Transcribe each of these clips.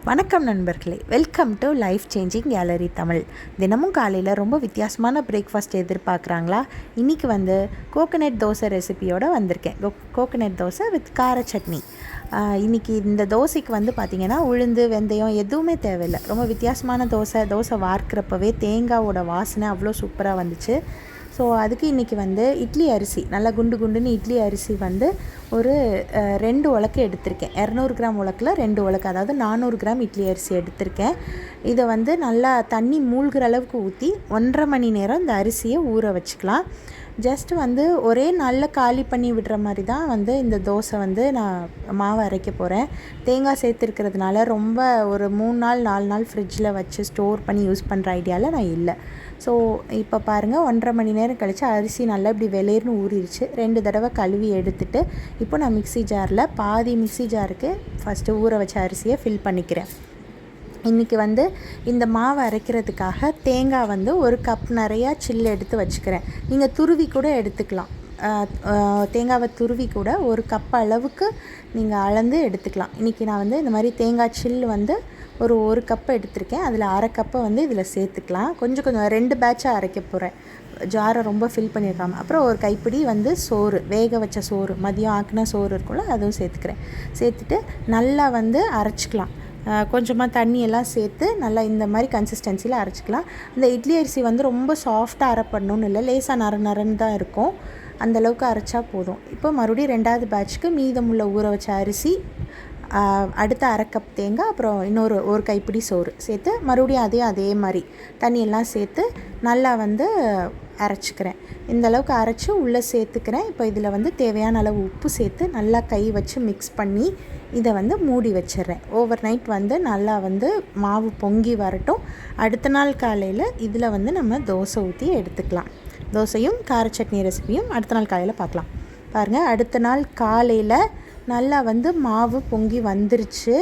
வணக்கம் நண்பர்களே, welcome to Life Changing Gallery Tamil. தினமும் காலையில் ரொம்ப வித்தியாசமான பிரேக்ஃபாஸ்ட் எதிர்பார்க்குறாங்களா? இன்றைக்கி கோகனட் தோசை ரெசிபியோடு வந்திருக்கேன். கோகனட் தோசை வித் கார சட்னி. இன்றைக்கி இந்த தோசைக்கு பார்த்திங்கன்னா உளுந்து வெந்தயம் எதுவுமே தேவையில்லை. ரொம்ப வித்தியாசமான தோசை வார்க்கிறப்பவே தேங்காவோட வாசனை அவ்வளோ சூப்பராக வந்துச்சு. ஸோ அதுக்கு இன்றைக்கி இட்லி அரிசி, நல்லா குண்டுன்னு இட்லி அரிசி ஒரு 2 உலக்கு எடுத்திருக்கேன். 200 கிராம் உலக்கில் 2 உலக்கு, அதாவது 400 கிராம் இட்லி அரிசி எடுத்திருக்கேன். இதை நல்லா தண்ணி மூழ்கிற அளவுக்கு ஊற்றி 1.5 மணி நேரம் இந்த அரிசியை ஊற வச்சுக்கலாம். ஜஸ்ட் ஒரே நாளில் காலி பண்ணி விடுற மாதிரி தான் இந்த தோசை நான் மாவு அரைக்க போகிறேன். தேங்காய் சேர்த்துருக்கிறதுனால ரொம்ப ஒரு 3 நாள் 4 நாள் ஃப்ரிட்ஜில் வச்சு ஸ்டோர் பண்ணி யூஸ் பண்ணுற ஐடியாவில் நான் இல்லை. ஸோ இப்போ பாருங்கள், 1.5 மணி நேரம் கழித்து அரிசி நல்லா இப்படி வெளியேறுனு ஊறிடுச்சு. 2 தடவை கழுவி எடுத்துட்டு இப்போ நான் மிக்ஸி ஜாரில் பாதி மிக்ஸி ஜாருக்கு ஃபஸ்ட்டு ஊற வச்ச அரிசியை ஃபில் பண்ணிக்கிறேன். இன்றைக்கி இந்த மாவை அரைக்கிறதுக்காக தேங்காய் ஒரு கப் நிறையா சில்லு எடுத்து வச்சுக்கிறேன். நீங்கள் துருவி கூட எடுத்துக்கலாம். தேங்காவை துருவி கூட 1 கப் அளவுக்கு நீங்கள் அளந்து எடுத்துக்கலாம். இன்றைக்கி நான் இந்த மாதிரி தேங்காய் சில்லு ஒரு கப் எடுத்திருக்கேன். அதில் 1/2 கப்பை இதில் சேர்த்துக்கலாம். கொஞ்சம் 2 பேட்சாக அரைக்க போகிறேன். ஜாரை ரொம்ப ஃபில் பண்ணியிருக்காமல். அப்புறம் ஒரு கைப்பிடி சோறு, வேக வச்ச சோறு, மதியம் ஆக்கின சோறு இருக்குல்ல, அதுவும் சேர்த்துக்கிறேன். சேர்த்துட்டு நல்லா அரைச்சிக்கலாம். கொஞ்சமாக தண்ணியெல்லாம் சேர்த்து நல்லா இந்த மாதிரி கன்சிஸ்டன்சியில் அரைச்சிக்கலாம். இந்த இட்லி அரிசி ரொம்ப சாஃப்டாக அரைப்படணும்னு இல்லை, லேசாக நரன்னு தான் இருக்கும். அந்தளவுக்கு அரைச்சா போதும். இப்போ மறுபடியும் 2வது பேட்சுக்கு மீதமுள்ள ஊற வச்ச அரிசி, அடுத்த 1/2 கப் தேங்காய், அப்புறம் இன்னொரு ஒரு கைப்பிடி சோறு சேர்த்து மறுபடியும் அதே மாதிரி தண்ணியெல்லாம் சேர்த்து நல்லா அரைச்சிக்கிறேன். இந்தளவுக்கு அரைச்சி உள்ளே சேர்த்துக்கிறேன். இப்போ இதில் தேவையான அளவு உப்பு சேர்த்து நல்லா கை வச்சு மிக்ஸ் பண்ணி இதை மூடி வச்சிடுறேன். ஓவர் நைட் நல்லா மாவு பொங்கி வரட்டும். அடுத்த நாள் காலையில் இதில் நம்ம தோசை ஊற்றி எடுத்துக்கலாம். தோசையும் கார சட்னி ரெசிபியும் அடுத்த நாள் காலையில் பார்க்கலாம். பாருங்கள், அடுத்த நாள் காலையில் நல்லா மாவு பொங்கி வந்துருச்சு.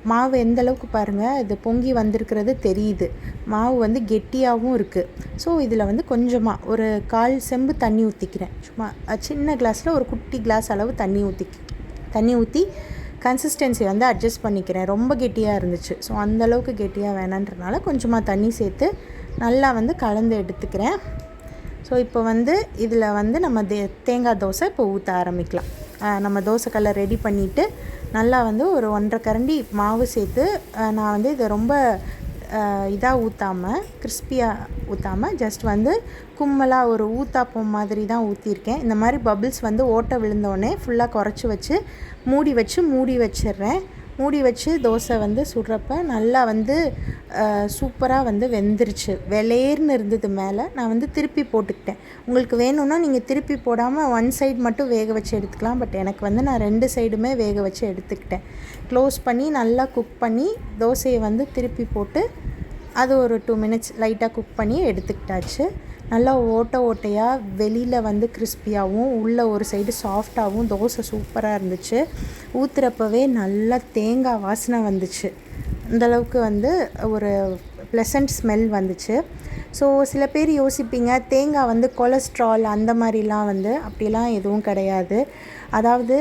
மாவு எந்தளவுக்கு பாருங்கள், இது பொங்கி வந்திருக்கிறது தெரியுது. மாவு கெட்டியாகவும் இருக்குது. ஸோ இதில் கொஞ்சமாக ஒரு 1/4 செம்பு தண்ணி ஊற்றிக்கிறேன். சும்மா சின்ன கிளாஸில் ஒரு குட்டி கிளாஸ் அளவு தண்ணி ஊற்றி கன்சிஸ்டன்சி அட்ஜஸ்ட் பண்ணிக்கிறேன். ரொம்ப கெட்டியாக இருந்துச்சு. ஸோ அந்தளவுக்கு கெட்டியாக வேணான்றனால கொஞ்சமாக தண்ணி சேர்த்து நல்லா கலந்து எடுத்துக்கிறேன். ஸோ இப்போ இதில் நம்ம தேங்காய் தோசை இப்போ ஊற்ற ஆரம்பிக்கலாம். நம்ம தோசைக்கல்லை ரெடி பண்ணிவிட்டு நல்லா ஒரு 1.5 கரண்டி மாவு சேர்த்து நான் இதை ரொம்ப இதாக ஊற்றாமல், கிறிஸ்பியாக ஊற்றாமல், ஜஸ்ட் கும்மலாக ஒரு ஊத்தாப்பம் மாதிரி தான் ஊற்றிருக்கேன். இந்த மாதிரி பபிள்ஸ் ஓட்டை விழுந்தோடனே ஃபுல்லாக குறைச்சி வச்சு மூடி வச்சிடுறேன். மூடி வச்சு தோசை சுடுறப்ப நல்லா சூப்பராக வெந்துருச்சு. வெளேர்னு இருந்தது மேலே. நான் திருப்பி போட்டுக்கிட்டேன். உங்களுக்கு வேணும்னா நீங்கள் திருப்பி போடாமல் 1 சைடு மட்டும் வேக வச்சு எடுத்துக்கலாம். பட் எனக்கு நான் 2 சைடுமே வேக வச்சு எடுத்துக்கிட்டேன். க்ளோஸ் பண்ணி நல்லா குக் பண்ணி தோசையை திருப்பி போட்டு அது ஒரு 2 மினிட்ஸ் லைட்டாக குக் பண்ணி எடுத்துக்கிட்டாச்சு. நல்லா ஓட்டையாக வெளியில் கிறிஸ்பியாகவும் உள்ளே ஒரு சைடு சாஃப்டாகவும் தோசை சூப்பராக இருந்துச்சு. ஊற்றுறப்பவே நல்லா தேங்காய் வாசனை வந்துச்சு. அந்தளவுக்கு ஒரு ப்ளசண்ட் ஸ்மெல் வந்துச்சு. ஸோ சில பேர் யோசிப்பீங்க, தேங்காய் கொலஸ்ட்ரால் அந்த மாதிரிலாம் அப்படிலாம் எதுவும் கிடையாது. அதாவது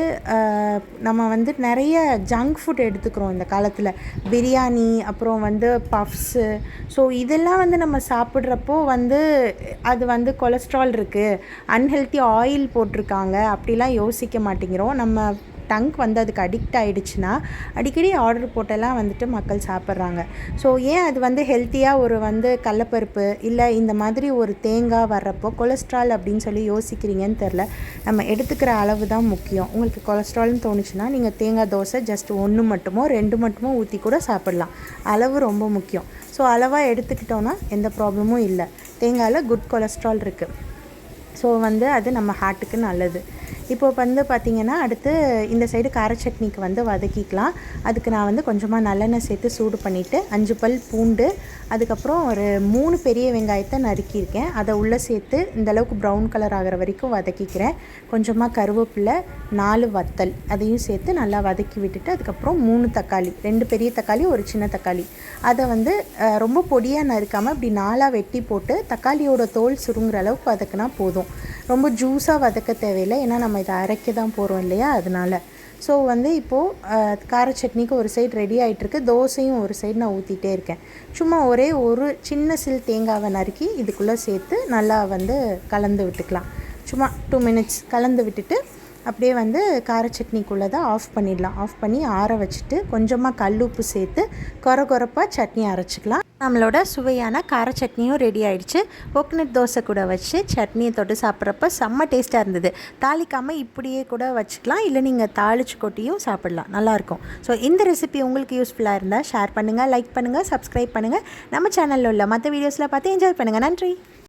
நம்ம நிறைய ஜங்க் ஃபுட் எடுத்துக்கிறோம் இந்த காலத்தில். பிரியாணி, அப்புறம் பஃப்ஸு. ஸோ இதெல்லாம் நம்ம சாப்பிட்றப்போ அது கொலஸ்ட்ரால் இருக்குது, அன்ஹெல்த்தி ஆயில் போட்டிருக்காங்க அப்படிலாம் யோசிக்க மாட்டேங்கிறோம். நம்ம டங்க் அதுக்கு அடிக்ட் ஆகிடுச்சுன்னா அடிக்கடி ஆர்டர் போட்டெல்லாம் மக்கள் சாப்பிட்றாங்க. ஸோ ஏன் அது ஹெல்த்தியாக ஒரு கடலப்பருப்பு இல்லை இந்த மாதிரி ஒரு தேங்காய் வர்றப்போ கொலஸ்ட்ரால் அப்படின்னு சொல்லி யோசிக்கிறீங்கன்னு தெரில. நம்ம எடுத்துக்கிற அளவு தான் முக்கியம். உங்களுக்கு கொலஸ்ட்ரால்னு தோணுச்சுன்னா நீங்கள் தேங்காய் தோசை ஜஸ்ட் 1 மட்டுமோ 2 மட்டுமோ ஊற்றி கூட சாப்பிட்லாம். அளவு ரொம்ப முக்கியம். ஸோ அளவாக எடுத்துக்கிட்டோன்னா எந்த ப்ராப்ளமும் இல்லை. தேங்காயில் குட் கொலஸ்ட்ரால் இருக்குது. ஸோ அது நம்ம ஹார்ட்டுக்கு நல்லது. இப்போ பார்த்திங்கன்னா அடுத்து இந்த சைடு கார சட்னிக்கு வதக்கிக்கலாம். அதுக்கு நான் கொஞ்சமாக நல்லெண்ணெய் சேர்த்து சூடு பண்ணிவிட்டு 5 பல் பூண்டு, அதுக்கப்புறம் ஒரு 3 பெரிய வெங்காயத்தை நறுக்கியிருக்கேன். அதை உள்ளே சேர்த்து இந்தளவுக்கு ப்ரௌன் கலர் ஆகிற வரைக்கும் வதக்கிக்கிறேன். கொஞ்சமாக கருவேப்பிலை, 4 வத்தல் அதையும் சேர்த்து நல்லா வதக்கி விட்டுட்டு அதுக்கப்புறம் 3 தக்காளி, 2 பெரிய தக்காளி, ஒரு சின்ன தக்காளி, அதை ரொம்ப பொடியாக நறுக்காமல் இப்படி 4ஆக வெட்டி போட்டு தக்காளியோட தோல் சுருங்குற அளவுக்கு வதக்கினா போதும். ரொம்ப ஜூஸாக வதக்க தேவையில்லை. ஏன்னா நம்ம இதை அரைக்க தான் போகிறோம் இல்லையா, அதனால். ஸோ வந்து இப்போது கார சட்னிக்கு ஒரு சைடு ரெடி ஆகிட்டுருக்கு, தோசையும் ஒரு சைடு நான் ஊற்றிட்டே இருக்கேன். சும்மா ஒரே ஒரு சின்ன சில் தேங்காவை நறுக்கி இதுக்குள்ளே சேர்த்து நல்லா வந்து கலந்து விட்டுக்கலாம். சும்மா 2 மினிட்ஸ் கலந்து விட்டுட்டு அப்படியே வந்து கார சட்னிக்குள்ளே தான் ஆஃப் பண்ணிடலாம். ஆஃப் பண்ணி ஆற வச்சுட்டு கொஞ்சமாக கல்லுப்பு சேர்த்து கொரப்பாக சட்னி அரைச்சிக்கலாம். நம்மளோட சுவையான கார சட்னியும் ரெடி ஆகிடுச்சு. கோகனட் தோசை கூட வச்சு சட்னியை தொட்டு சாப்பிட்றப்ப செம்ம டேஸ்ட்டாக இருந்தது. தாளிக்காமல் இப்படியே கூட வச்சுக்கலாம், இல்லை நீங்கள் தாளிச்சு கொட்டியும் சாப்பிட்லாம், நல்லாயிருக்கும். ஸோ இந்த ரெசிபி உங்களுக்கு யூஸ்ஃபுல்லாக இருந்தால் ஷேர் பண்ணுங்கள், லைக் பண்ணுங்கள், சப்ஸ்கிரைப் பண்ணுங்கள். நம்ம சேனலில் உள்ள மற்ற வீடியோஸில் பார்த்து என்ஜாய் பண்ணுங்கள். நன்றி.